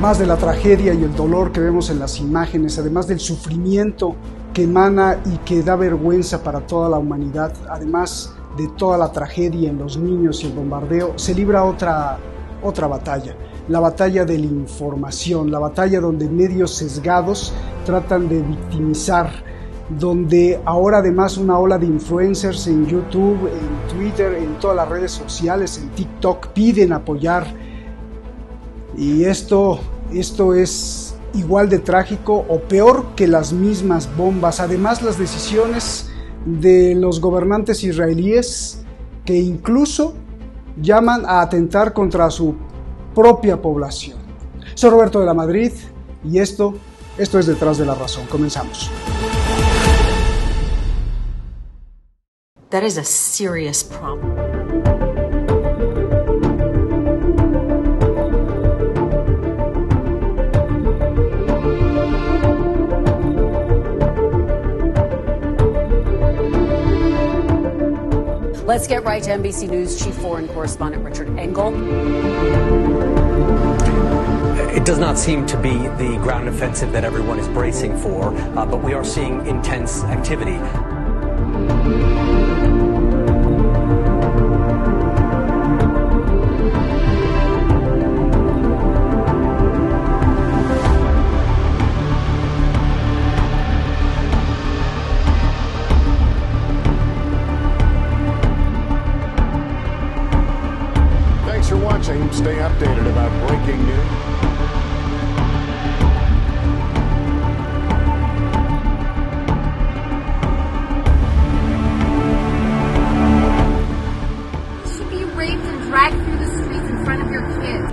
además de la tragedia y el dolor que vemos en las imágenes, además del sufrimiento que emana y que da vergüenza para toda la humanidad, además de toda la tragedia en los niños y el bombardeo, se libra otra batalla, la batalla de la información, la batalla donde medios sesgados tratan de victimizar, donde ahora además una ola de influencers en YouTube, en Twitter, en todas las redes sociales, en TikTok, piden apoyar. Y esto es igual de trágico o peor que las mismas bombas. Además, las decisiones de los gobernantes israelíes que incluso llaman a atentar contra su propia población. Soy Roberto de la Madrid y esto es Detrás de la Razón. Comenzamos. That is a serious problem. Let's get right to NBC News Chief Foreign Correspondent Richard Engel. It does not seem to be the ground offensive that everyone is bracing for, but we are seeing intense activity. Stay updated about breaking news. You should be raped and dragged through the streets in front of your kids.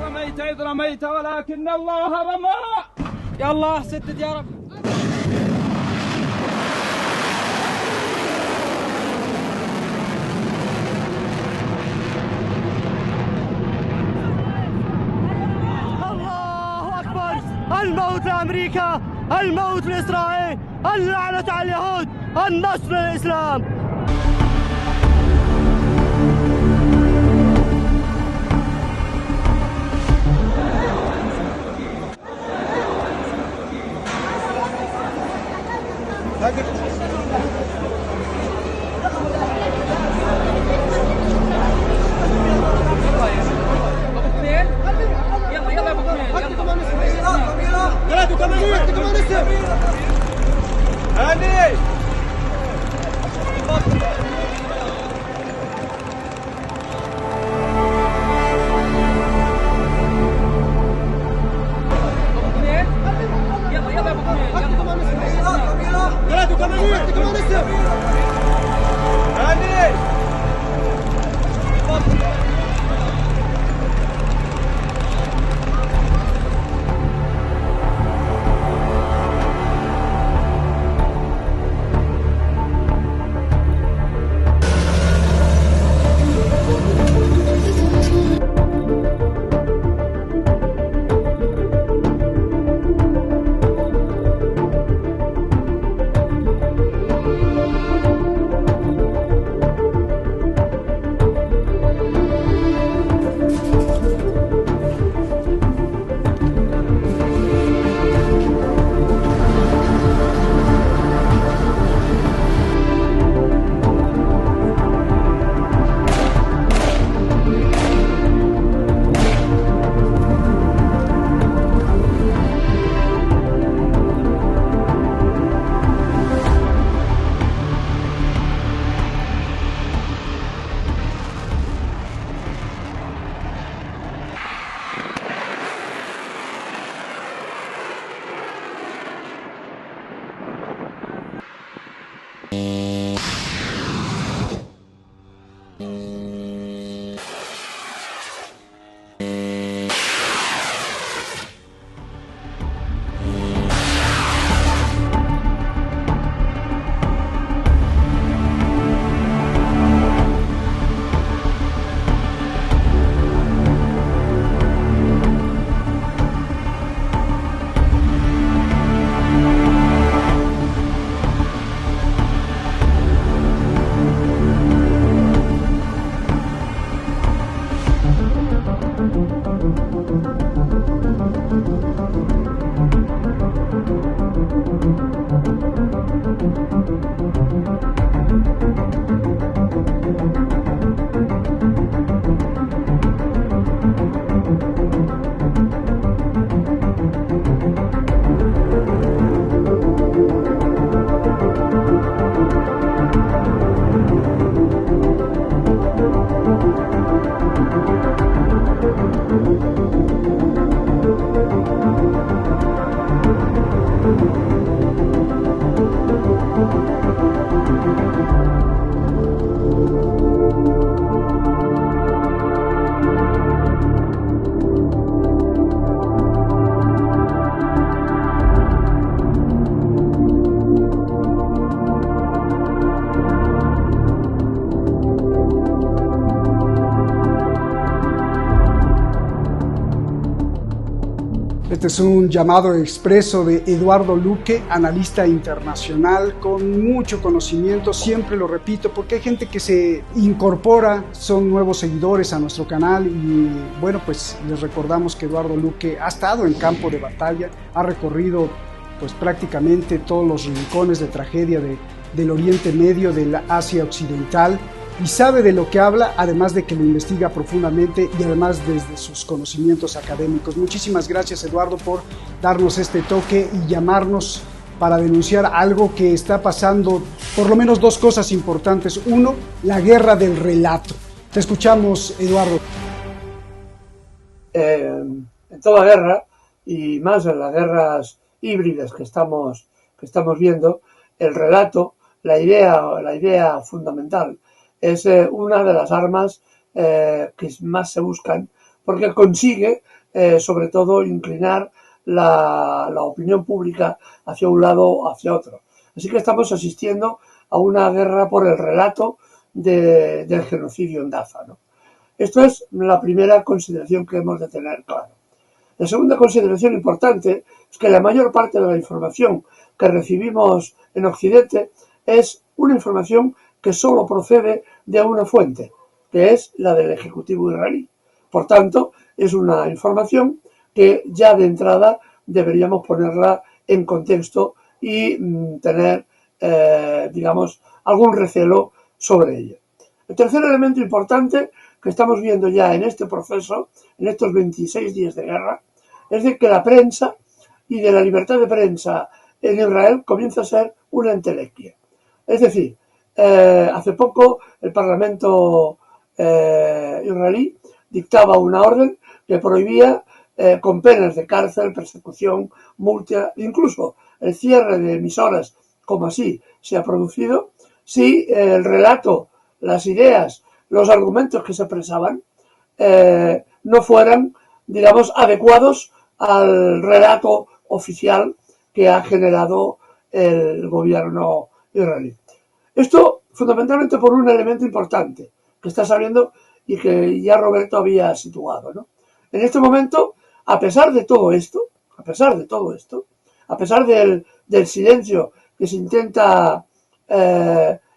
رميت إذ رميت ولكن الله رمى. يا الله سدد يا رب. الموت لأمريكا، الموت لإسرائيل، اللعنة على اليهود، النصر للإسلام. Este es un llamado expreso de Eduardo Luque, analista internacional con mucho conocimiento, siempre lo repito, porque hay gente que se incorpora, son nuevos seguidores a nuestro canal y bueno, pues les recordamos que Eduardo Luque ha estado en campo de batalla, ha recorrido pues prácticamente todos los rincones de tragedia del Oriente Medio, de la Asia Occidental, y sabe de lo que habla, además de que lo investiga profundamente y además desde sus conocimientos académicos. Muchísimas gracias, Eduardo, por darnos este toque y llamarnos para denunciar algo que está pasando, por lo menos dos cosas importantes. Uno, la guerra del relato. Te escuchamos, Eduardo. En toda guerra, y más en las guerras híbridas que estamos viendo, el relato, la idea fundamental, es una de las armas que más se buscan, porque consigue, sobre todo, inclinar la opinión pública hacia un lado o hacia otro. Así que estamos asistiendo a una guerra por el relato del genocidio en Gaza, ¿no? Esto es la primera consideración que hemos de tener claro. La segunda consideración importante es que la mayor parte de la información que recibimos en Occidente es una información que solo procede de una fuente, que es la del Ejecutivo israelí. Por tanto, es una información que ya de entrada deberíamos ponerla en contexto y tener, algún recelo sobre ella. El tercer elemento importante que estamos viendo ya en este proceso, en estos 26 días de guerra, es de que la prensa y de la libertad de prensa en Israel comienza a ser una entelequia. Es decir, hace poco el Parlamento israelí dictaba una orden que prohibía con penas de cárcel, persecución, multa, incluso el cierre de emisoras, como así se ha producido, si el relato, las ideas, los argumentos que se expresaban no fueran, adecuados al relato oficial que ha generado el gobierno israelí. Esto fundamentalmente por un elemento importante que está saliendo y que ya Roberto había situado, ¿no? En este momento, a pesar de todo esto, a pesar del silencio que se intenta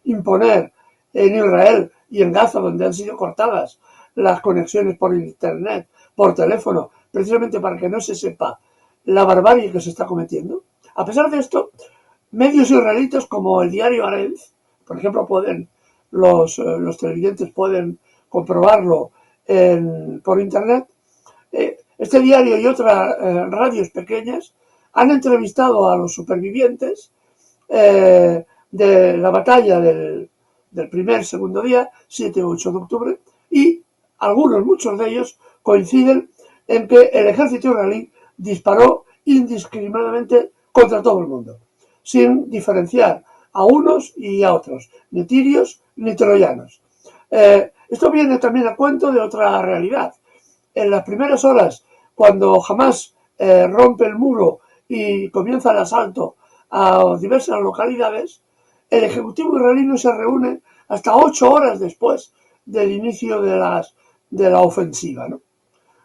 imponer en Israel y en Gaza, donde han sido cortadas las conexiones por internet, por teléfono, precisamente para que no se sepa la barbarie que se está cometiendo, a pesar de esto, medios israelitas como el diario Haaretz, por ejemplo, los televidentes pueden comprobarlo por internet. Este diario y otras radios pequeñas han entrevistado a los supervivientes de la batalla del segundo día, 7 o 8 de octubre, y muchos de ellos coinciden en que el ejército israelí disparó indiscriminadamente contra todo el mundo, sin diferenciar a unos y a otros, ni tirios ni troyanos. Esto viene también a cuento de otra realidad. En las primeras horas, cuando Hamás rompe el muro y comienza el asalto a diversas localidades, el Ejecutivo israelí no se reúne hasta 8 horas después del inicio de la ofensiva, ¿no?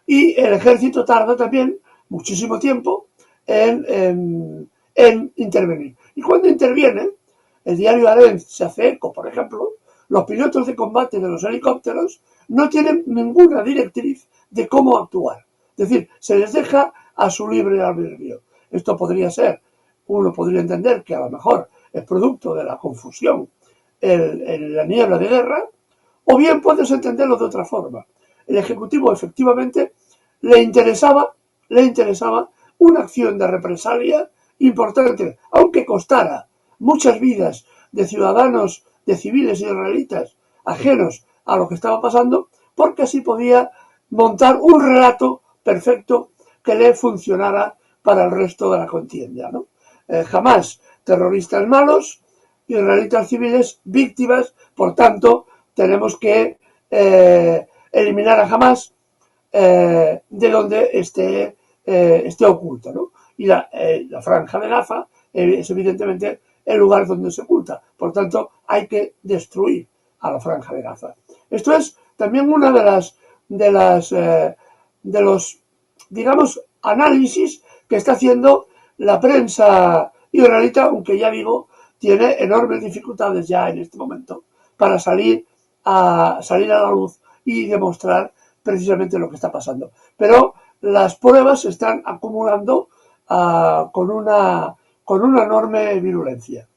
Y el ejército tarda también muchísimo tiempo en intervenir. Y cuando interviene, el diario Haaretz se hace eco, por ejemplo, los pilotos de combate de los helicópteros no tienen ninguna directriz de cómo actuar. Es decir, se les deja a su libre albedrío. Esto uno podría entender que a lo mejor es producto de la confusión en la niebla de guerra, o bien puedes entenderlo de otra forma. El Ejecutivo efectivamente le interesaba una acción de represalia importante, aunque costara muchas vidas de ciudadanos, de civiles israelitas ajenos a lo que estaba pasando, porque así podía montar un relato perfecto que le funcionara para el resto de la contienda, ¿no? Jamás terroristas malos, israelitas civiles víctimas, por tanto tenemos que eliminar a Hamás de donde esté oculta, ¿no? Y la franja de Gaza es evidentemente el lugar donde se oculta. Por tanto, hay que destruir a la franja de Gaza. Esto es también una de los análisis que está haciendo la prensa israelita, aunque ya digo, tiene enormes dificultades ya en este momento para salir a la luz y demostrar precisamente lo que está pasando. Pero las pruebas se están acumulando con una enorme virulencia.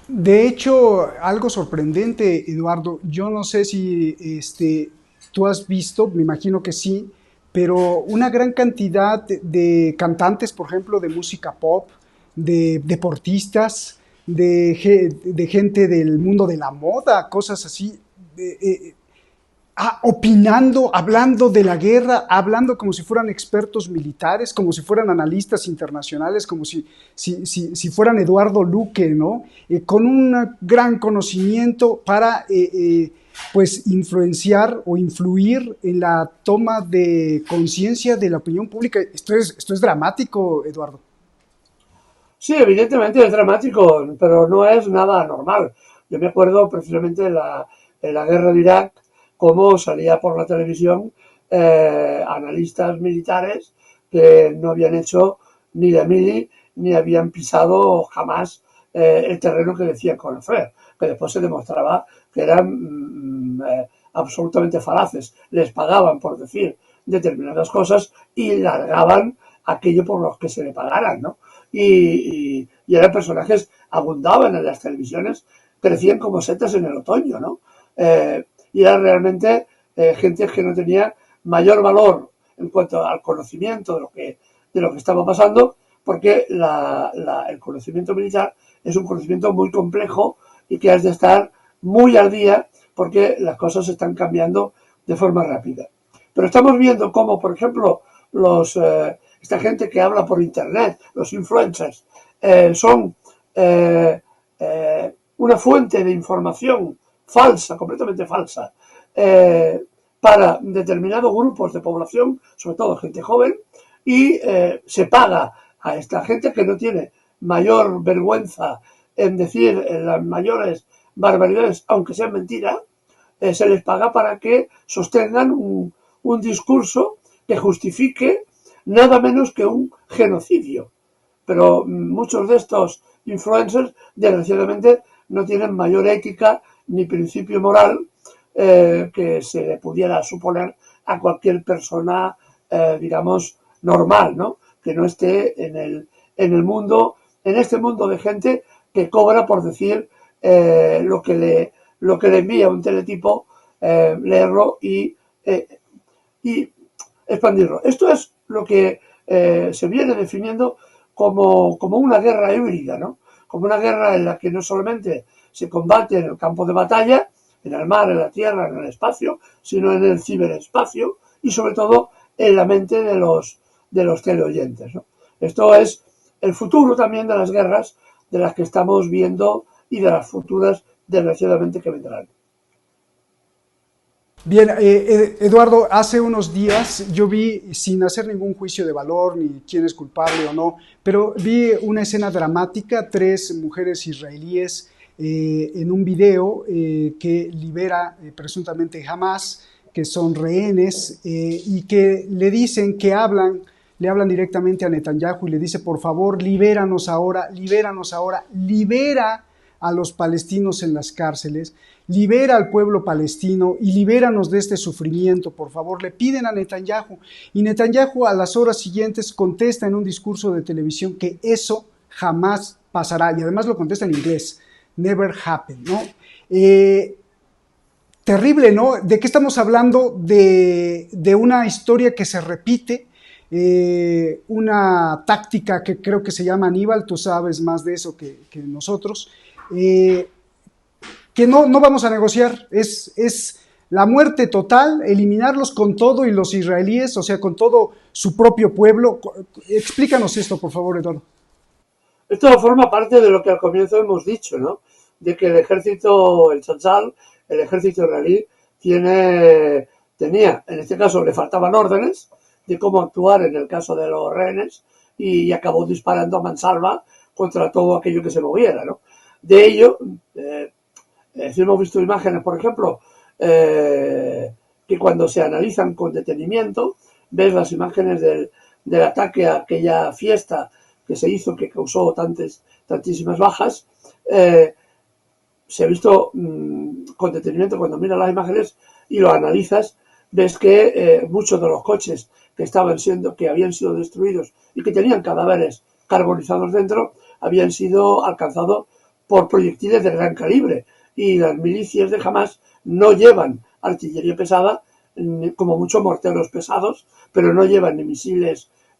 De hecho, algo sorprendente, Eduardo, yo no sé si tú has visto, me imagino que sí, pero una gran cantidad de cantantes, por ejemplo, de música pop, de deportistas, de gente del mundo de la moda, cosas así, opinando, hablando de la guerra, hablando como si fueran expertos militares, como si fueran analistas internacionales, como si fueran Eduardo Luque, ¿no? Con un gran conocimiento para pues influenciar o influir en la toma de conciencia de la opinión pública. Esto es dramático, Eduardo. Sí, evidentemente es dramático, pero no es nada normal. Yo me acuerdo precisamente en la guerra de Irak, cómo salía por la televisión analistas militares que no habían hecho ni de mili, ni habían pisado jamás el terreno que decían conocer, que después se demostraba que eran absolutamente falaces. Les pagaban por decir determinadas cosas y largaban aquello por los que se le pagaran, ¿no? Y eran personajes, abundaban en las televisiones, crecían como setas en el otoño, ¿no? Y eran realmente gente que no tenía mayor valor en cuanto al conocimiento de lo que estaba pasando, porque el conocimiento militar es un conocimiento muy complejo y que has de estar muy al día porque las cosas están cambiando de forma rápida. Pero estamos viendo cómo, por ejemplo, esta gente que habla por internet, los influencers, son una fuente de información falsa, completamente falsa, para determinados grupos de población, sobre todo gente joven, y se paga a esta gente que no tiene mayor vergüenza en decir las mayores barbaridades, aunque sean mentiras, se les paga para que sostengan un discurso que justifique nada menos que un genocidio. Pero muchos de estos influencers, desgraciadamente, no tienen mayor ética ni principio moral que se le pudiera suponer a cualquier persona, digamos, normal, ¿no? Que no esté en el mundo, en este mundo de gente que cobra por decir lo que le envía un teletipo, leerlo y expandirlo. Esto es lo que se viene definiendo como una guerra híbrida, ¿no? Como una guerra en la que no solamente se combate en el campo de batalla, en el mar, en la tierra, en el espacio, sino en el ciberespacio y sobre todo en la mente de los teleoyentes, ¿no? Esto es el futuro también de las guerras de las que estamos viendo y de las futuras, desgraciadamente, que vendrán. Bien, Eduardo, hace unos días yo vi, sin hacer ningún juicio de valor, ni quién es culpable o no, pero vi una escena dramática, 3 mujeres israelíes en un video que libera presuntamente Hamas, que son rehenes y que le dicen, le hablan directamente a Netanyahu y le dice, por favor, libéranos ahora, libera a los palestinos en las cárceles, libera al pueblo palestino y libéranos de este sufrimiento, por favor, le piden a Netanyahu. Y Netanyahu a las horas siguientes contesta en un discurso de televisión que eso jamás pasará, y además lo contesta en inglés, never happened, ¿no? Terrible, ¿no? ¿De qué estamos hablando? De una historia que se repite, una táctica que creo que se llama Aníbal, tú sabes más de eso que nosotros, que no vamos a negociar, es la muerte total, eliminarlos con todo y los israelíes, o sea, con todo su propio pueblo. Explícanos esto, por favor, Eduardo. Esto forma parte de lo que al comienzo hemos dicho, ¿no? De que el ejército, el Tzal, el ejército israelí, tenía, en este caso le faltaban órdenes de cómo actuar en el caso de los rehenes y acabó disparando a mansalva contra todo aquello que se moviera, ¿no? De ello, si hemos visto imágenes, por ejemplo, que cuando se analizan con detenimiento, ves las imágenes del ataque a aquella fiesta que se hizo, que causó tantísimas bajas, se ha visto con detenimiento. Cuando miras las imágenes y lo analizas, ves que muchos de los coches que habían sido destruidos y que tenían cadáveres carbonizados dentro, habían sido alcanzados por proyectiles de gran calibre, y las milicias de Hamás no llevan artillería pesada, como muchos morteros pesados, pero no llevan ni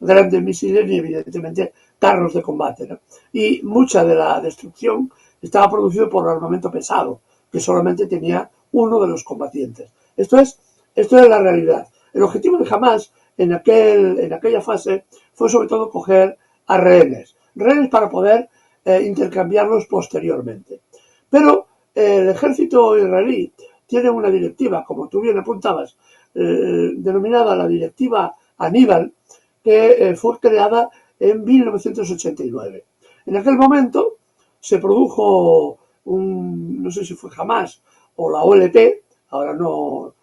grandes misiles, ni evidentemente carros de combate, ¿no? Y mucha de la destrucción estaba producida por armamento pesado, que solamente tenía uno de los combatientes. Esto es la realidad. El objetivo de Hamás en aquella fase fue sobre todo coger a rehenes para poder intercambiarlos posteriormente. Pero el ejército israelí tiene una directiva, como tú bien apuntabas, denominada la directiva Aníbal, que fue creada en 1989. En aquel momento se produjo no sé si fue Hamás o la OLP, ahora no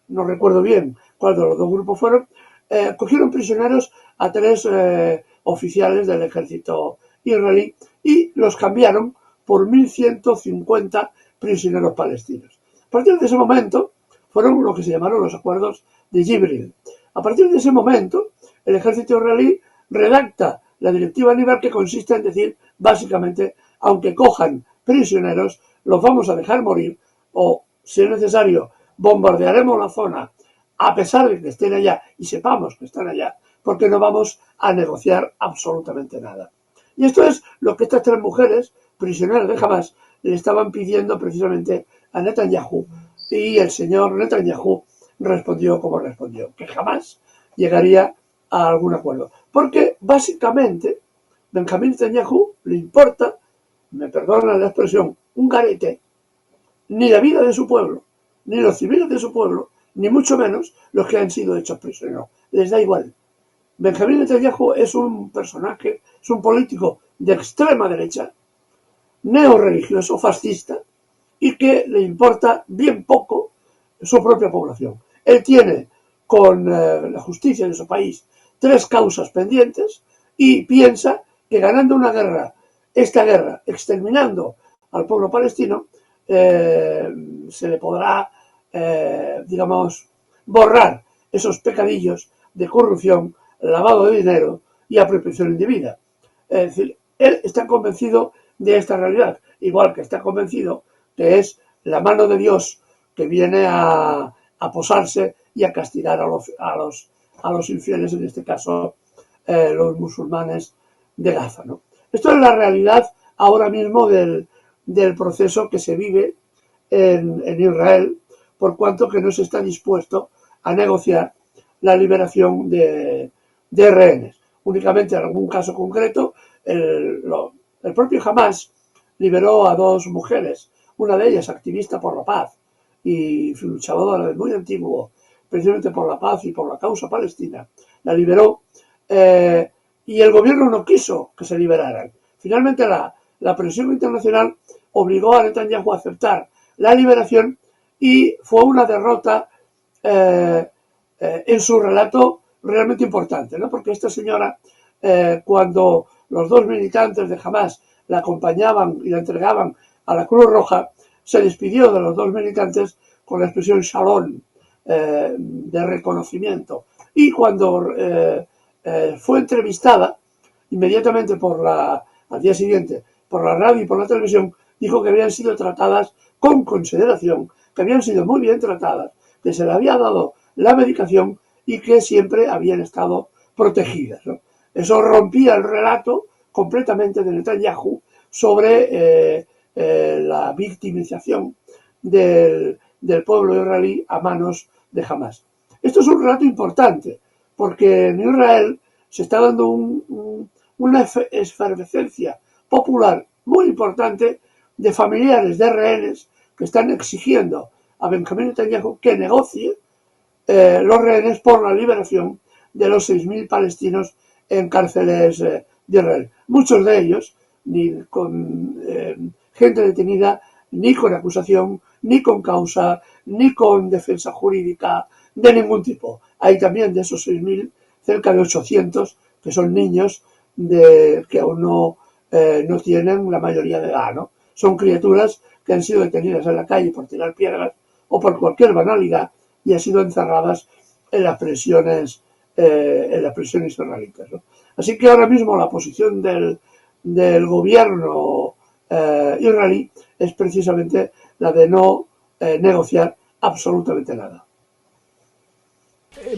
recuerdo bien cuál de los dos grupos fueron, cogieron prisioneros a 3 oficiales del ejército israelí y los cambiaron por 1.150 prisioneros palestinos. A partir de ese momento fueron lo que se llamaron los acuerdos de Gibril. A partir de ese momento, el ejército israelí redacta la directiva Aníbal, que consiste en decir, básicamente, aunque cojan prisioneros, los vamos a dejar morir, o, si es necesario, bombardearemos la zona a pesar de que estén allá y sepamos que están allá, porque no vamos a negociar absolutamente nada. Y esto es lo que estas 3 mujeres, prisioneras de Hamás, le estaban pidiendo precisamente a Netanyahu, y el señor Netanyahu respondió como respondió, que jamás llegaría a algún acuerdo. Porque básicamente Benjamín Netanyahu le importa, me perdonan la expresión, un garete, ni la vida de su pueblo, ni los civiles de su pueblo, ni mucho menos los que han sido hechos prisioneros. Les da igual. Benjamín Netanyahu es un personaje, es un político de extrema derecha, neorreligioso, fascista, y que le importa bien poco su propia población. Él tiene con la justicia de su país 3 causas pendientes y piensa que ganando esta guerra, exterminando al pueblo palestino, se le podrá, borrar esos pecadillos de corrupción, lavado de dinero y apropiación indebida. Es decir, él está convencido de esta realidad, igual que está convencido que es la mano de Dios que viene a posarse y a castigar a los infieles, en este caso los musulmanes de Gaza, ¿no? Esto es la realidad ahora mismo del proceso que se vive en Israel, por cuanto que no se está dispuesto a negociar la liberación de rehenes. Únicamente en algún caso concreto, el propio Hamás liberó a 2 mujeres, una de ellas activista por la paz y luchadora de muy antiguo, precisamente por la paz y por la causa palestina. La liberó y el gobierno no quiso que se liberaran. Finalmente la presión internacional obligó a Netanyahu a aceptar la liberación y fue una derrota en su relato realmente importante, ¿no? Porque esta señora, cuando los 2 militantes de Hamás la acompañaban y la entregaban a la Cruz Roja, se despidió de los 2 militantes con la expresión shalom, de reconocimiento. Y cuando fue entrevistada, inmediatamente al día siguiente, por la radio y por la televisión, dijo que habían sido tratadas con consideración, que habían sido muy bien tratadas, que se le había dado la medicación y que siempre habían estado protegidas, ¿no? Eso rompía el relato completamente de Netanyahu sobre la victimización del pueblo israelí a manos de Hamás. Esto es un relato importante, porque en Israel se está dando una efervescencia popular muy importante de familiares de rehenes que están exigiendo a Benjamín Netanyahu que negocie los rehenes por la liberación de los 6.000 palestinos en cárceles de Israel. Muchos de ellos, ni con gente detenida, ni con acusación, ni con causa, ni con defensa jurídica de ningún tipo. Hay también de esos 6.000, cerca de 800 que son niños que aún no tienen la mayoría de edad, ¿no? Son criaturas que han sido detenidas en la calle por tirar piedras o por cualquier banalidad y han sido encerradas en las prisiones israelitas, ¿no? Así que ahora mismo la posición del gobierno israelí es precisamente la de no negociar absolutamente nada.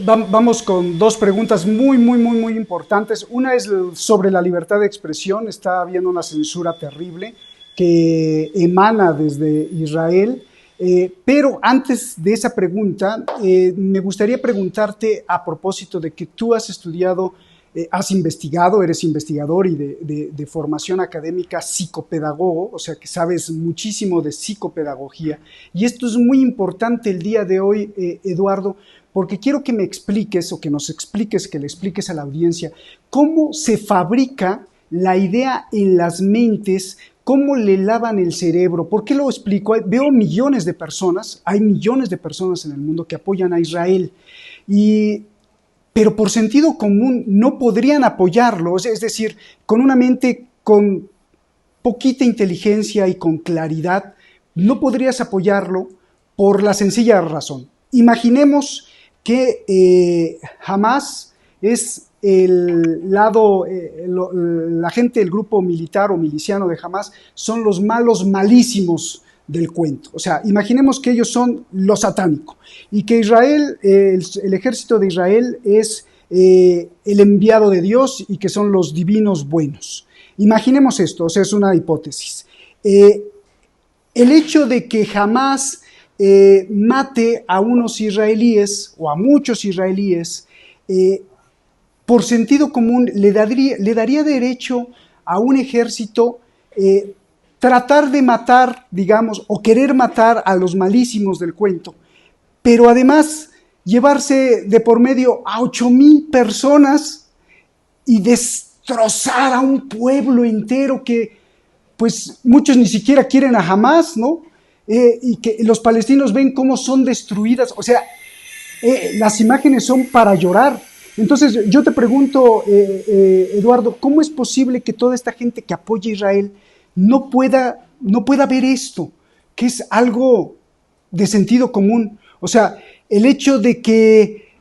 Vamos con dos preguntas muy importantes. Una es sobre la libertad de expresión. Está habiendo una censura terrible que emana desde Israel. Pero antes de esa pregunta, me gustaría preguntarte a propósito de que tú has estudiado, has investigado, eres investigador y de formación académica psicopedagogo, o sea que sabes muchísimo de psicopedagogía. Y esto es muy importante el día de hoy, Eduardo, porque quiero que me expliques o que nos expliques, que le expliques a la audiencia cómo se fabrica la idea en las mentes, cómo le lavan el cerebro. ¿Por qué lo explico? Veo millones de personas, hay millones de personas en el mundo que apoyan a Israel, pero por sentido común no podrían apoyarlo, es decir, con una mente con poquita inteligencia y con claridad, no podrías apoyarlo por la sencilla razón. Imaginemos que Hamas es el lado, la gente del grupo militar o miliciano de Hamas son los malos malísimos del cuento. O sea, imaginemos que ellos son lo satánico y que Israel, el ejército de Israel es el enviado de Dios y que son los divinos buenos. Imaginemos esto, o sea, es una hipótesis. El hecho de que Hamas mate a unos israelíes o a muchos israelíes, por sentido común le daría derecho a un ejército tratar de matar, digamos, o querer matar a los malísimos del cuento, pero además llevarse de por medio a 8,000 personas y destrozar a un pueblo entero que, pues, muchos ni siquiera quieren a Hamas, ¿no? Y que los palestinos ven cómo son destruidas, o sea, las imágenes son para llorar. Entonces yo te pregunto, Eduardo, ¿cómo es posible que toda esta gente que apoya a Israel no pueda ver esto, que es algo de sentido común? O sea, el hecho de que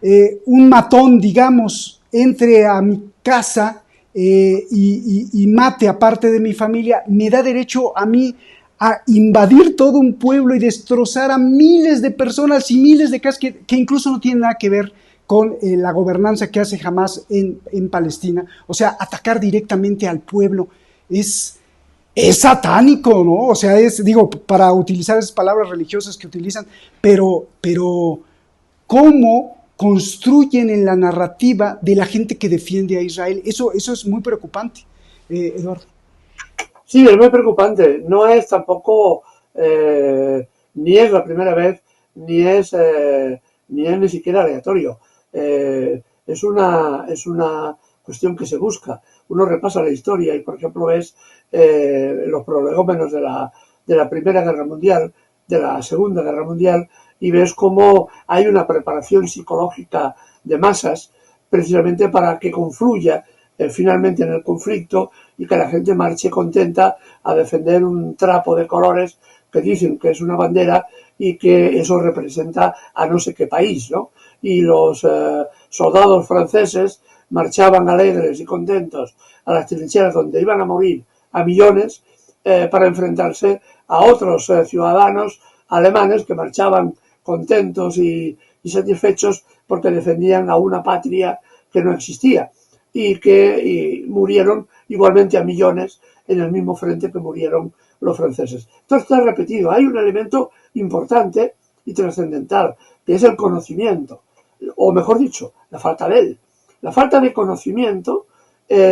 un matón, digamos, entre a mi casa y mate a parte de mi familia, me da derecho a mí a invadir todo un pueblo y destrozar a miles de personas y miles de casas que incluso no tienen nada que ver con la gobernanza que hace Hamas en Palestina. O sea, atacar directamente al pueblo es satánico, ¿no? O sea, digo, para utilizar esas palabras religiosas que utilizan, pero ¿cómo construyen en la narrativa de la gente que defiende a Israel? Eso es muy preocupante, Eduardo. Sí, es muy preocupante. No es tampoco, ni es la primera vez, ni es ni siquiera aleatorio. Es una cuestión que se busca. Uno repasa la historia y, por ejemplo, ves los prolegómenos de la Primera Guerra Mundial, de la Segunda Guerra Mundial, y ves cómo hay una preparación psicológica de masas precisamente para que confluya finalmente en el conflicto y que la gente marche contenta a defender un trapo de colores que dicen que es una bandera y que eso representa a no sé qué país, ¿no? Y los soldados franceses marchaban alegres y contentos a las trincheras donde iban a morir a millones para enfrentarse a otros ciudadanos alemanes que marchaban contentos y satisfechos porque defendían a una patria que no existía y que murieron igualmente a millones en el mismo frente que murieron los franceses. Esto está repetido. Hay un elemento importante y trascendental, que es el conocimiento, o mejor dicho, la falta de él. La falta de conocimiento,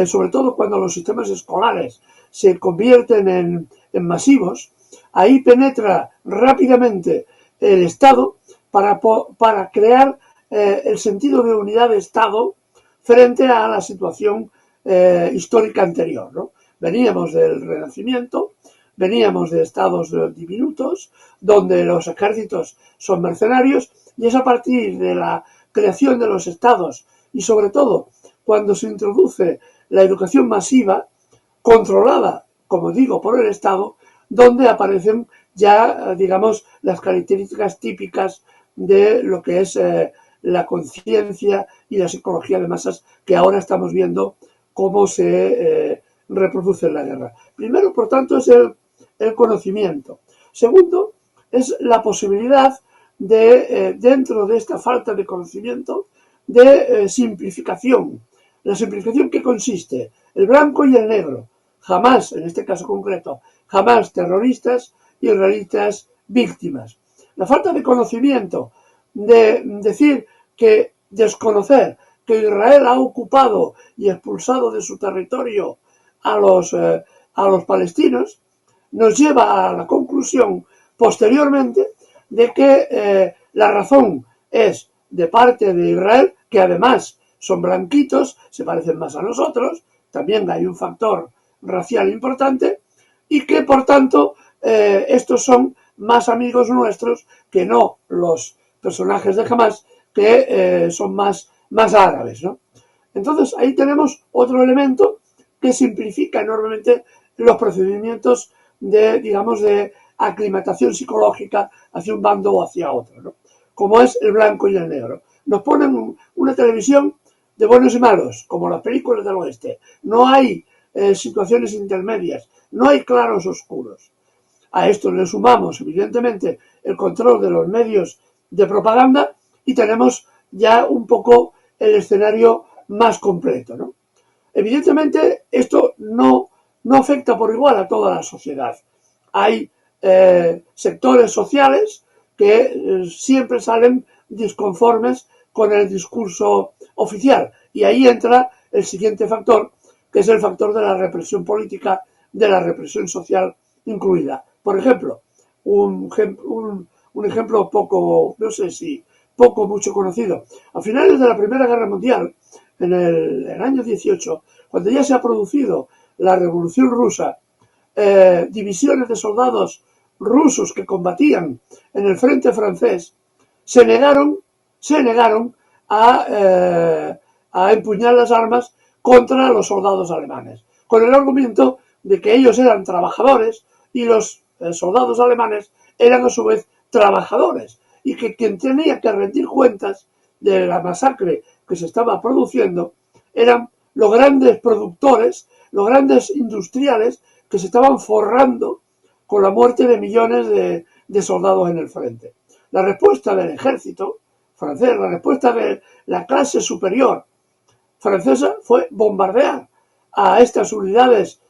sobre todo cuando los sistemas escolares se convierten en masivos, ahí penetra rápidamente el Estado para crear el sentido de unidad de Estado frente a la situación histórica anterior, ¿no? Veníamos del Renacimiento, veníamos de estados diminutos, donde los ejércitos son mercenarios, y es a partir de la creación de los estados y sobre todo cuando se introduce la educación masiva, controlada, como digo, por el Estado, donde aparecen ya, digamos, las características típicas de lo que es la conciencia y la psicología de masas que ahora estamos viendo cómo se reproduce en la guerra. Primero, por tanto, es el conocimiento. Segundo, es la posibilidad de, dentro de esta falta de conocimiento, de simplificación. La simplificación, ¿qué consiste? El blanco y el negro. Jamás, en este caso concreto, jamás terroristas, israelitas, víctimas. La falta de conocimiento, de decir que desconocer que Israel ha ocupado y expulsado de su territorio a los palestinos, nos lleva a la conclusión posteriormente de que la razón es de parte de Israel, que además son blanquitos, se parecen más a nosotros, también hay un factor racial importante, y que por tanto estos son más amigos nuestros que no los personajes de Hamas, que son más árabes, ¿no? Entonces ahí tenemos otro elemento que simplifica enormemente los procedimientos de, digamos, de aclimatación psicológica hacia un bando o hacia otro, ¿no? Como es el blanco y el negro. Nos ponen una televisión de buenos y malos, como las películas del oeste. No hay situaciones intermedias, no hay claros oscuros. A esto le sumamos, evidentemente, el control de los medios de propaganda y tenemos ya un poco el escenario más completo, ¿no? Evidentemente, esto no afecta por igual a toda la sociedad. Hay sectores sociales que siempre salen disconformes con el discurso oficial. Y ahí entra el siguiente factor, que es el factor de la represión política, de la represión social incluida. Por ejemplo, un ejemplo poco, no sé si poco mucho conocido. A finales de la Primera Guerra Mundial, en el año 18, cuando ya se ha producido la Revolución Rusa, divisiones de soldados rusos que combatían en el frente francés se negaron a empuñar las armas contra los soldados alemanes, con el argumento de que ellos eran trabajadores y los soldados alemanes eran a su vez trabajadores, y que quien tenía que rendir cuentas de la masacre que se estaba produciendo eran los grandes productores, los grandes industriales que se estaban forrando con la muerte de millones de soldados en el frente. La respuesta del ejército francés, la respuesta de la clase superior francesa fue bombardear a estas unidades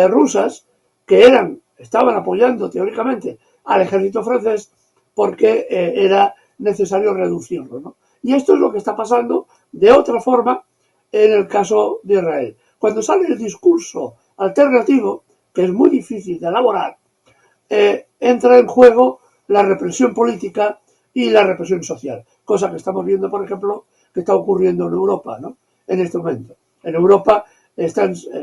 rusas que estaban apoyando teóricamente al ejército francés porque era necesario reducirlo, ¿no? Y esto es lo que está pasando de otra forma en el caso de Israel. Cuando sale el discurso alternativo, que es muy difícil de elaborar, entra en juego la represión política y la represión social, cosa que estamos viendo, por ejemplo, que está ocurriendo en Europa, ¿no? En este momento. En Europa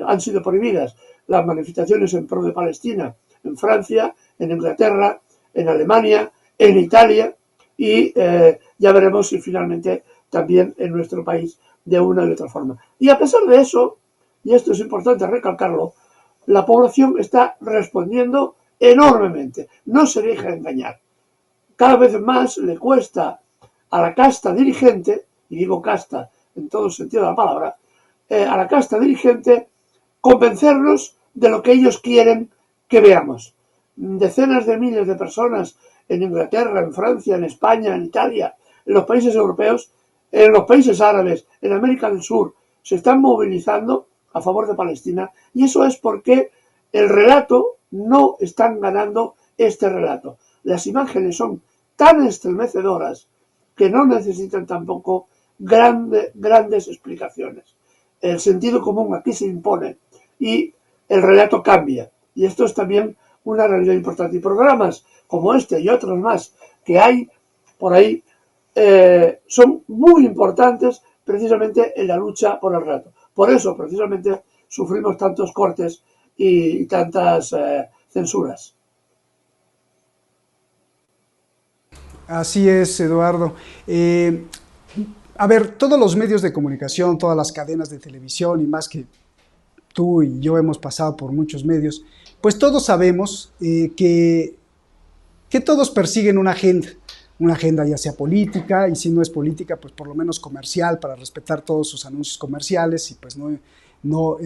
han sido prohibidas las manifestaciones en pro de Palestina, en Francia, en Inglaterra, en Alemania, en Italia, y ya veremos si finalmente también en nuestro país de una y otra forma. Y a pesar de eso, y esto es importante recalcarlo, la población está respondiendo enormemente, no se deja engañar. Cada vez más le cuesta a la casta dirigente, y digo casta en todo el sentido de la palabra, a la casta dirigente convencernos de lo que ellos quieren que veamos. Decenas de miles de personas en Inglaterra, en Francia, en España, en Italia, en los países europeos, en los países árabes, en América del Sur, se están movilizando a favor de Palestina, y eso es porque el relato no están ganando este relato. Las imágenes son tan estremecedoras que no necesitan tampoco grandes explicaciones. El sentido común aquí se impone y el relato cambia. Y esto es también una realidad importante. Y programas como este y otros más que hay por ahí son muy importantes precisamente en la lucha por el relato. Por eso, precisamente, sufrimos tantos cortes y tantas censuras. Así es, Eduardo. A ver, todos los medios de comunicación, todas las cadenas de televisión y más que tú y yo hemos pasado por muchos medios, pues todos sabemos que todos persiguen una agenda ya sea política y si no es política, pues por lo menos comercial para respetar todos sus anuncios comerciales y pues no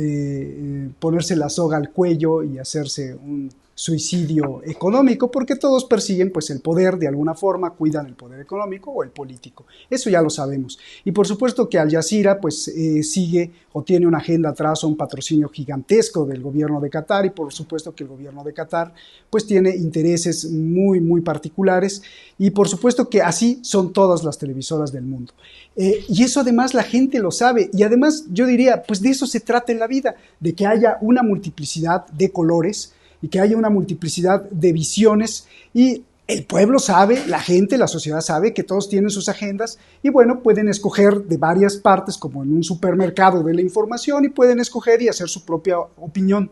ponerse la soga al cuello y hacerse un suicidio económico, porque todos persiguen pues el poder de alguna forma, cuidan el poder económico o el político. Eso ya lo sabemos. Y por supuesto que Al Jazeera pues sigue o tiene una agenda atrás o un patrocinio gigantesco del gobierno de Qatar y por supuesto que el gobierno de Qatar pues tiene intereses muy, muy particulares y por supuesto que así son todas las televisoras del mundo. Y eso además la gente lo sabe y además yo diría pues de eso se trata en la vida, de que haya una multiplicidad de colores y que haya una multiplicidad de visiones y el pueblo sabe, la gente, la sociedad sabe que todos tienen sus agendas y bueno, pueden escoger de varias partes como en un supermercado de la información y pueden escoger y hacer su propia opinión.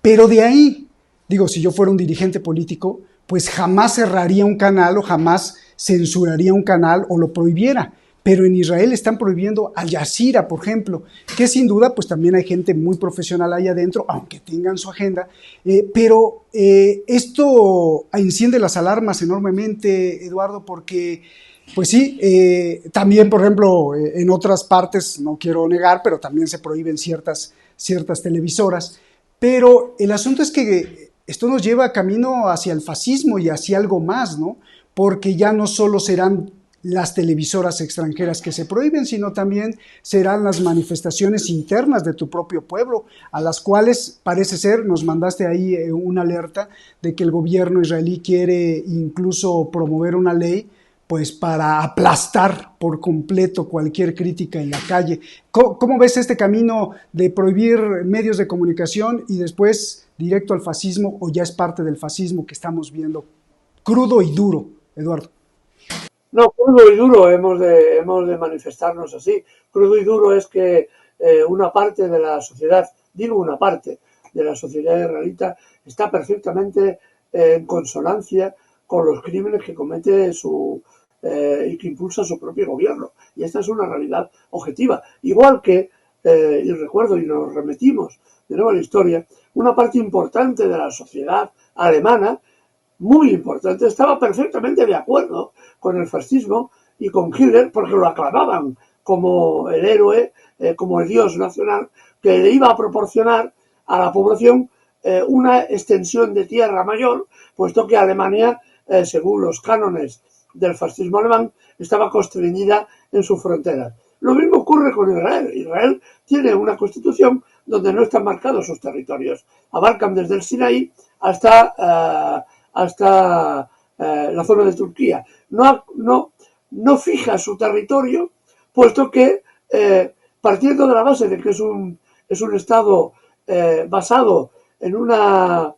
Pero de ahí, digo, si yo fuera un dirigente político, pues jamás cerraría un canal o jamás censuraría un canal o lo prohibiera. Pero en Israel están prohibiendo Al Jazeera, por ejemplo, que sin duda pues también hay gente muy profesional ahí adentro, aunque tengan su agenda, pero esto enciende las alarmas enormemente, Eduardo, porque pues sí, también por ejemplo en otras partes, no quiero negar, pero también se prohíben ciertas televisoras, pero el asunto es que esto nos lleva camino hacia el fascismo y hacia algo más, ¿no? Porque ya no solo serán las televisoras extranjeras que se prohíben, sino también serán las manifestaciones internas de tu propio pueblo, a las cuales parece ser, nos mandaste ahí una alerta de que el gobierno israelí quiere incluso promover una ley pues para aplastar por completo cualquier crítica en la calle. ¿Cómo ves este camino de prohibir medios de comunicación y después directo al fascismo o ya es parte del fascismo que estamos viendo crudo y duro, Eduardo? No, crudo y duro hemos de manifestarnos así. Crudo y duro es que una parte de la sociedad, digo una parte de la sociedad israelita, está perfectamente en consonancia con los crímenes que comete y que impulsa su propio gobierno. Y esta es una realidad objetiva. Igual que, y recuerdo, y nos remitimos de nuevo a la historia, una parte importante de la sociedad alemana, muy importante, estaba perfectamente de acuerdo con el fascismo y con Hitler porque lo aclamaban como el héroe, como el dios nacional que le iba a proporcionar a la población una extensión de tierra mayor, puesto que Alemania, según los cánones del fascismo alemán, estaba constreñida en sus fronteras. Lo mismo ocurre con Israel. Israel tiene una constitución donde no están marcados sus territorios. Abarcan desde el Sinaí hasta la zona de Turquía. No fija su territorio, puesto que partiendo de la base de que es un Estado basado en una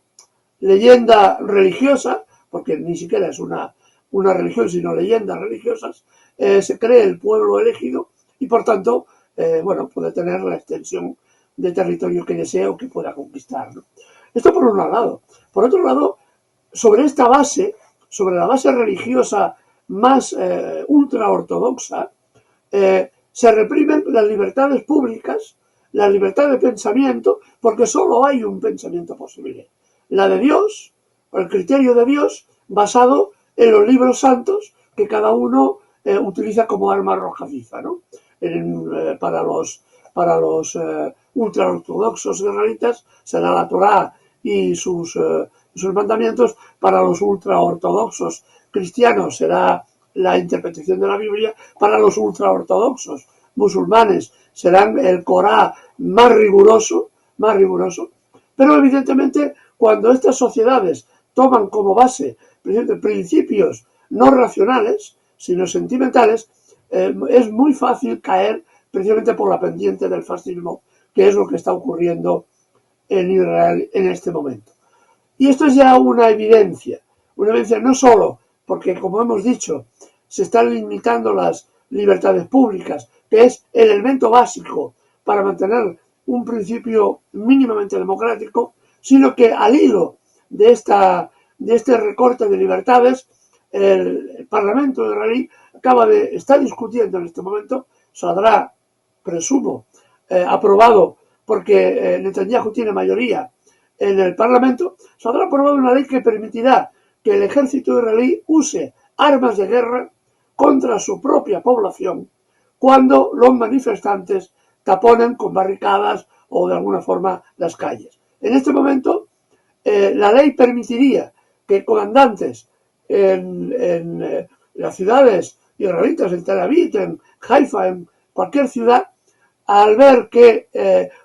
leyenda religiosa, porque ni siquiera es una religión, sino leyendas religiosas, se cree el pueblo elegido y por tanto puede tener la extensión de territorio que desee o que pueda conquistar, ¿no? Esto por un lado. Por otro lado, sobre esta base, sobre la base religiosa más ultraortodoxa, se reprimen las libertades públicas, la libertad de pensamiento, porque solo hay un pensamiento posible. La de Dios, el criterio de Dios, basado en los libros santos que cada uno utiliza como arma arrojadiza, ¿no? Para los ultraortodoxos israelitas será la Torá y sus mandamientos. Para los ultraortodoxos cristianos será la interpretación de la Biblia. Para los ultraortodoxos musulmanes serán el Corán más riguroso, pero evidentemente cuando estas sociedades toman como base principios no racionales, sino sentimentales, es muy fácil caer precisamente por la pendiente del fascismo, que es lo que está ocurriendo en Israel en este momento. Y esto es ya una evidencia no solo porque, como hemos dicho, se están limitando las libertades públicas, que es el elemento básico para mantener un principio mínimamente democrático, sino que al hilo de este recorte de libertades, el Parlamento israelí está discutiendo en este momento, saldrá, presumo, aprobado, porque Netanyahu tiene mayoría en el Parlamento, saldrá aprobada una ley que permitirá que el ejército israelí use armas de guerra contra su propia población cuando los manifestantes taponen con barricadas o de alguna forma las calles. En este momento, la ley permitiría que comandantes en las ciudades israelitas, en Tel Aviv, en Haifa, en cualquier ciudad, al ver que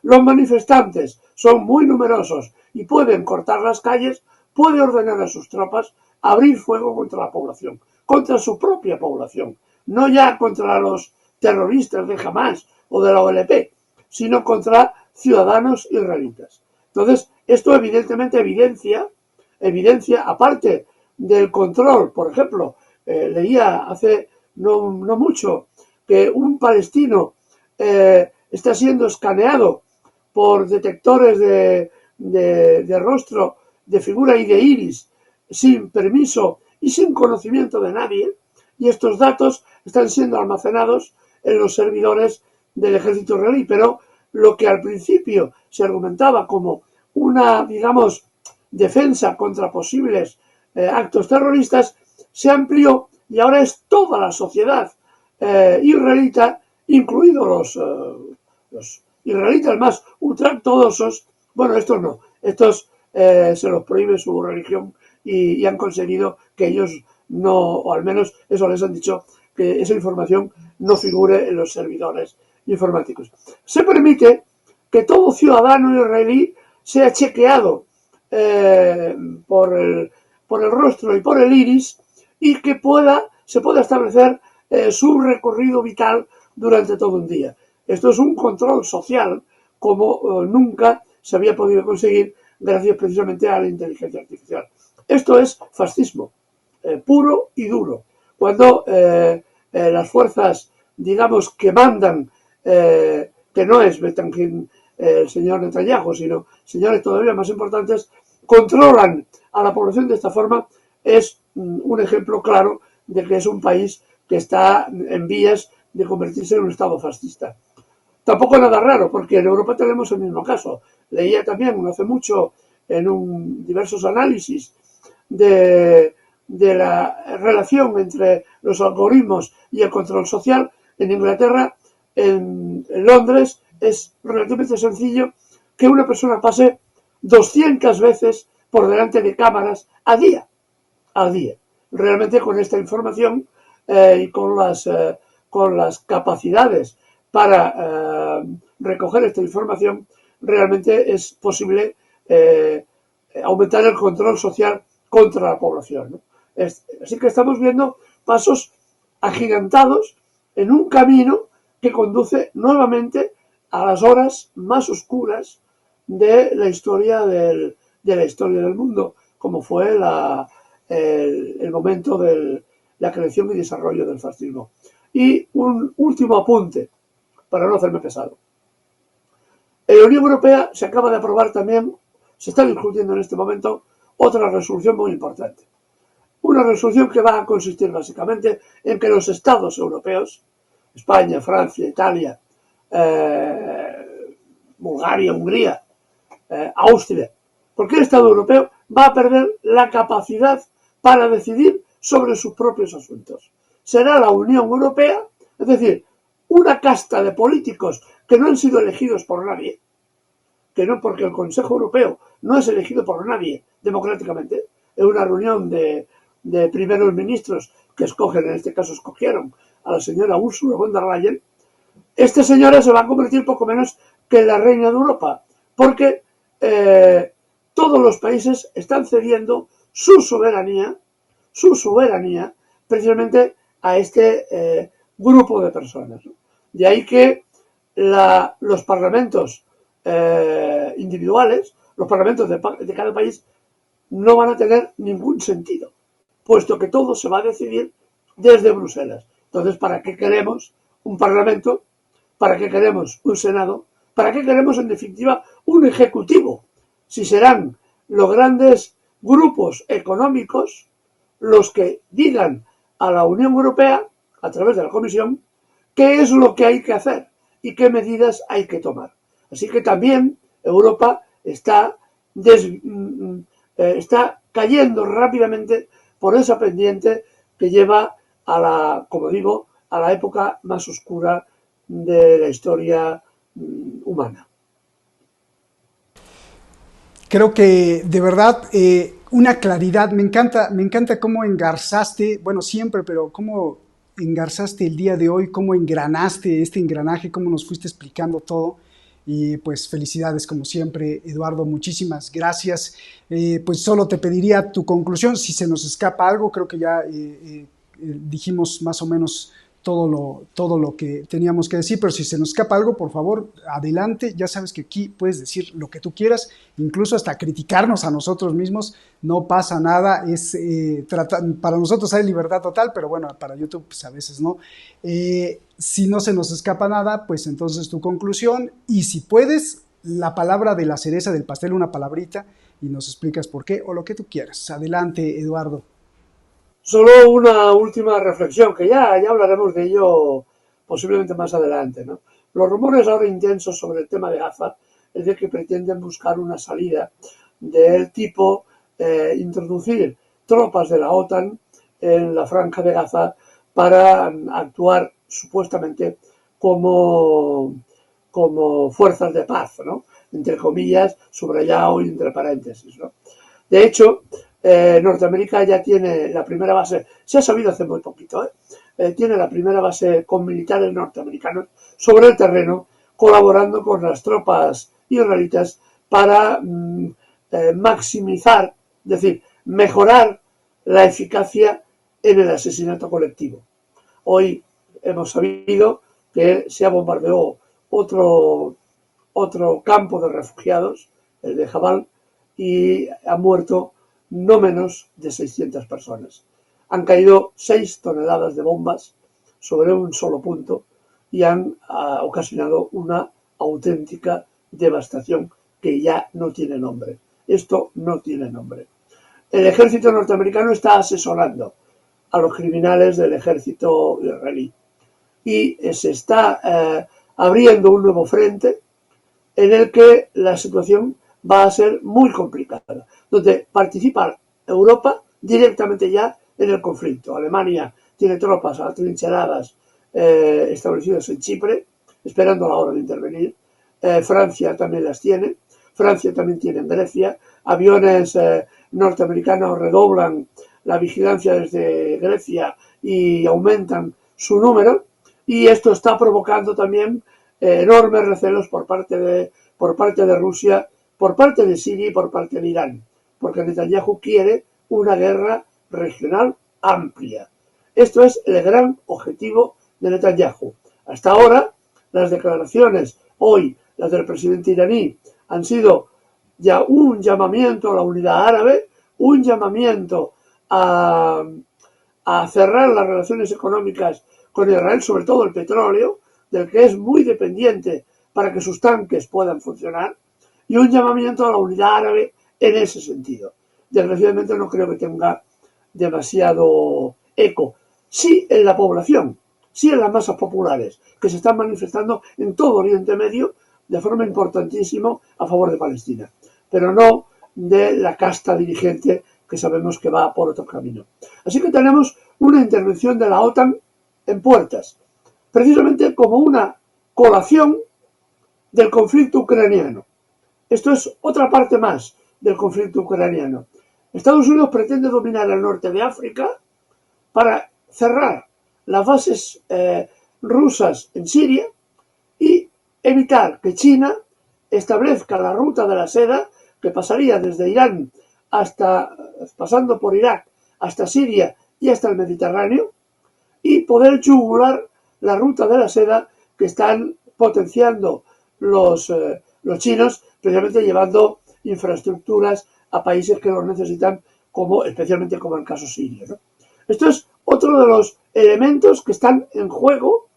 los manifestantes son muy numerosos y pueden cortar las calles, puede ordenar a sus tropas abrir fuego contra la población, contra su propia población, no ya contra los terroristas de Hamas o de la OLP, sino contra ciudadanos israelitas. Entonces, esto evidentemente evidencia, aparte del control, por ejemplo, leía hace no mucho que un palestino está siendo escaneado por detectores de rostro, de figura y de iris, sin permiso y sin conocimiento de nadie, y estos datos están siendo almacenados en los servidores del ejército israelí. Pero lo que al principio se argumentaba como una, digamos, defensa contra posibles actos terroristas, se amplió y ahora es toda la sociedad israelita, incluidos los israelitas más ultraortodoxos. Bueno, estos no, estos se los prohíbe su religión y han conseguido que ellos no, o al menos eso les han dicho, que esa información no figure en los servidores informáticos. Se permite que todo ciudadano israelí sea chequeado por el rostro y por el iris, y que se pueda establecer su recorrido vital durante todo un día. Esto es un control social como nunca se había podido conseguir gracias precisamente a la inteligencia artificial. Esto es fascismo puro y duro. Cuando las fuerzas, digamos, que mandan, que no es el señor Netanyahu, sino señores todavía más importantes, controlan a la población de esta forma, es un ejemplo claro de que es un país que está en vías de convertirse en un estado fascista. Tampoco nada raro, porque en Europa tenemos el mismo caso. Leía también no hace mucho en diversos análisis de la relación entre los algoritmos y el control social. En Inglaterra, en Londres, es relativamente sencillo que una persona pase 200 veces por delante de cámaras al día. Realmente, con esta información y con las capacidades para recoger esta información, realmente es posible aumentar el control social contra la población, ¿no? Así que estamos viendo pasos agigantados en un camino que conduce nuevamente a las horas más oscuras de la historia del mundo, como fue el momento de la creación y desarrollo del fascismo. Y un último apunte, para no hacerme pesado. En la Unión Europea se acaba de aprobar también, se está discutiendo en este momento, otra resolución muy importante. Una resolución que va a consistir básicamente en que los estados europeos, España, Francia, Italia, Bulgaria, Hungría, Austria, cualquier estado europeo va a perder la capacidad para decidir sobre sus propios asuntos. Será la Unión Europea, es decir, una casta de políticos que no han sido elegidos por nadie, que no, porque el Consejo Europeo no es elegido por nadie democráticamente, es una reunión de primeros ministros que escogen, en este caso escogieron a la señora Ursula von der Leyen. Esta señora se va a convertir poco menos que en la reina de Europa, porque todos los países están cediendo su soberanía precisamente a este grupo de personas, ¿no? De ahí que los parlamentos individuales, los parlamentos de cada país, no van a tener ningún sentido, puesto que todo se va a decidir desde Bruselas. Entonces, ¿para qué queremos un parlamento? ¿Para qué queremos un senado? ¿Para qué queremos, en definitiva, un ejecutivo? Si serán los grandes, grupos económicos los que digan a la Unión Europea, a través de la Comisión, qué es lo que hay que hacer y qué medidas hay que tomar. Así que también Europa está cayendo rápidamente por esa pendiente que lleva a la, como digo, a la época más oscura de la historia humana. Creo que de verdad una claridad, me encanta cómo engarzaste, bueno siempre, pero cómo engarzaste el día de hoy, cómo engranaste este engranaje, cómo nos fuiste explicando todo. Y pues felicidades como siempre, Eduardo, muchísimas gracias. Pues solo te pediría tu conclusión, si se nos escapa algo, creo que ya dijimos más o menos todo lo que teníamos que decir, pero si se nos escapa algo, por favor, adelante. Ya sabes que aquí puedes decir lo que tú quieras, incluso hasta criticarnos a nosotros mismos, no pasa nada. Para nosotros hay libertad total, pero bueno, para YouTube pues a veces no. Si no se nos escapa nada, pues entonces tu conclusión, y si puedes, la palabra de la cereza del pastel, una palabrita, y nos explicas por qué, o lo que tú quieras. Adelante, Eduardo. Solo una última reflexión, que ya hablaremos de ello posiblemente más adelante, ¿no? Los rumores ahora intensos sobre el tema de Gaza es de que pretenden buscar una salida del tipo introducir tropas de la OTAN en la franja de Gaza para actuar supuestamente como fuerzas de paz, ¿no? Entre comillas, subrayado y entre paréntesis, ¿no? De hecho, Norteamérica ya tiene la primera base, se ha sabido hace muy poquito, tiene la primera base con militares norteamericanos sobre el terreno, colaborando con las tropas israelitas para maximizar, es decir, mejorar la eficacia en el asesinato colectivo. Hoy hemos sabido que se ha bombardeado otro campo de refugiados, el de Jabal, y han muerto no menos de 600 personas. Han caído 6 toneladas de bombas sobre un solo punto y han ocasionado una auténtica devastación que ya no tiene nombre. Esto no tiene nombre. El ejército norteamericano está asesorando a los criminales del ejército israelí y se está abriendo un nuevo frente en el que la situación va a ser muy complicada, donde participa Europa directamente ya en el conflicto. Alemania tiene tropas atrincheradas establecidas en Chipre, esperando la hora de intervenir. Francia también las tiene. Francia también tiene en Grecia. Aviones norteamericanos redoblan la vigilancia desde Grecia y aumentan su número. Y esto está provocando también enormes recelos por parte de Rusia, por parte de Siria y por parte de Irán, porque Netanyahu quiere una guerra regional amplia. Esto es el gran objetivo de Netanyahu. Hasta ahora, las declaraciones, hoy las del presidente iraní, han sido ya un llamamiento a la unidad árabe, un llamamiento a cerrar las relaciones económicas con Israel, sobre todo el petróleo, del que es muy dependiente para que sus tanques puedan funcionar, y un llamamiento a la unidad árabe en ese sentido. Desgraciadamente no creo que tenga demasiado eco. Sí en la población, sí en las masas populares, que se están manifestando en todo Oriente Medio de forma importantísima a favor de Palestina, pero no de la casta dirigente que sabemos que va por otro camino. Así que tenemos una intervención de la OTAN en puertas, precisamente como una colación del conflicto ucraniano. Esto es otra parte más del conflicto ucraniano. Estados Unidos pretende dominar el norte de África para cerrar las bases rusas en Siria y evitar que China establezca la ruta de la seda que pasaría desde Irán pasando por Irak hasta Siria y hasta el Mediterráneo, y poder yugular la ruta de la seda que están potenciando los chinos, precisamente llevando infraestructuras a países que los necesitan, especialmente como el caso sirio, ¿no? Esto es otro de los elementos que están en juego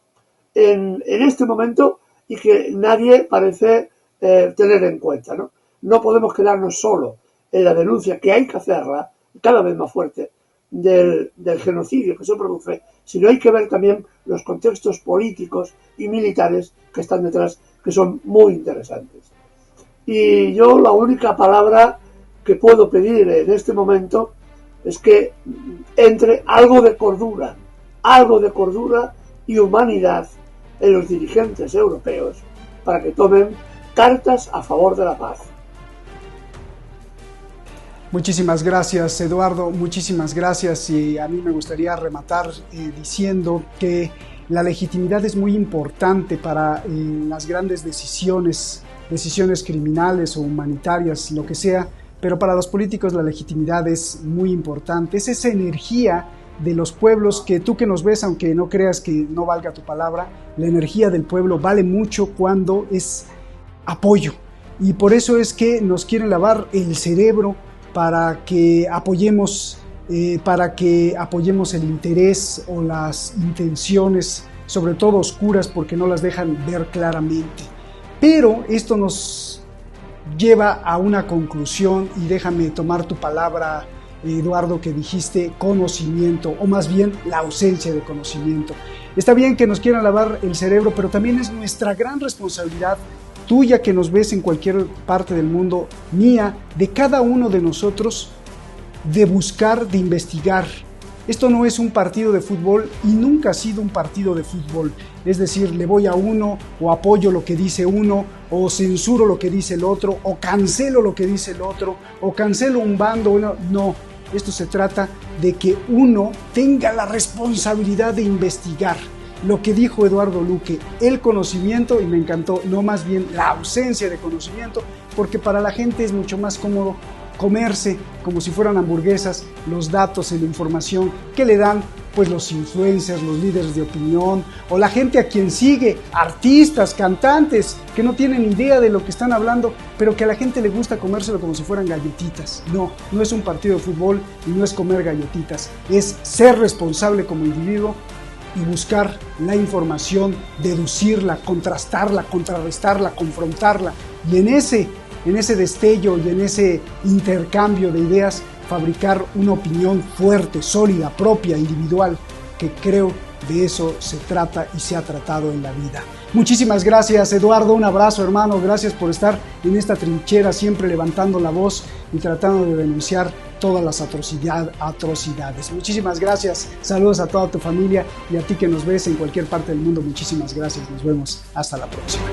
en este momento y que nadie parece tener en cuenta, ¿no? No podemos quedarnos solo en la denuncia, que hay que hacerla, cada vez más fuerte, del genocidio que se produce, sino hay que ver también los contextos políticos y militares que están detrás, que son muy interesantes. Y yo la única palabra que puedo pedir en este momento es que entre algo de cordura y humanidad en los dirigentes europeos para que tomen cartas a favor de la paz. Muchísimas gracias, Eduardo, muchísimas gracias. Y a mí me gustaría rematar diciendo que la legitimidad es muy importante para las grandes decisiones criminales o humanitarias, lo que sea, pero para los políticos la legitimidad es muy importante. Es esa energía de los pueblos que tú que nos ves, aunque no creas que no valga tu palabra, la energía del pueblo vale mucho cuando es apoyo. Y por eso es que nos quieren lavar el cerebro para que apoyemos el interés o las intenciones, sobre todo oscuras, porque no las dejan ver claramente. Pero esto nos lleva a una conclusión, y déjame tomar tu palabra, Eduardo, que dijiste conocimiento, o más bien la ausencia de conocimiento. Está bien que nos quieran lavar el cerebro, pero también es nuestra gran responsabilidad, tuya que nos ves en cualquier parte del mundo, mía, de cada uno de nosotros, de buscar, de investigar. Esto no es un partido de fútbol y nunca ha sido un partido de fútbol. Es decir, le voy a uno o apoyo lo que dice uno o censuro lo que dice el otro o cancelo lo que dice el otro o cancelo un bando. No, esto se trata de que uno tenga la responsabilidad de investigar. Lo que dijo Eduardo Luque, el conocimiento, y me encantó, no más bien la ausencia de conocimiento, porque para la gente es mucho más cómodo comerse como si fueran hamburguesas los datos y la información que le dan pues los influencers, los líderes de opinión o la gente a quien sigue, artistas, cantantes que no tienen idea de lo que están hablando, pero que a la gente le gusta comérselo como si fueran galletitas. No es un partido de fútbol y no es comer galletitas, es ser responsable como individuo y buscar la información, deducirla, contrastarla, contrarrestarla, confrontarla, y en ese destello y en ese intercambio de ideas fabricar una opinión fuerte, sólida, propia, individual, que creo de eso se trata y se ha tratado en la vida. Muchísimas gracias, Eduardo, un abrazo, hermano, gracias por estar en esta trinchera, siempre levantando la voz y tratando de denunciar todas las atrocidades. Muchísimas gracias, saludos a toda tu familia y a ti que nos ves en cualquier parte del mundo, muchísimas gracias, nos vemos, hasta la próxima.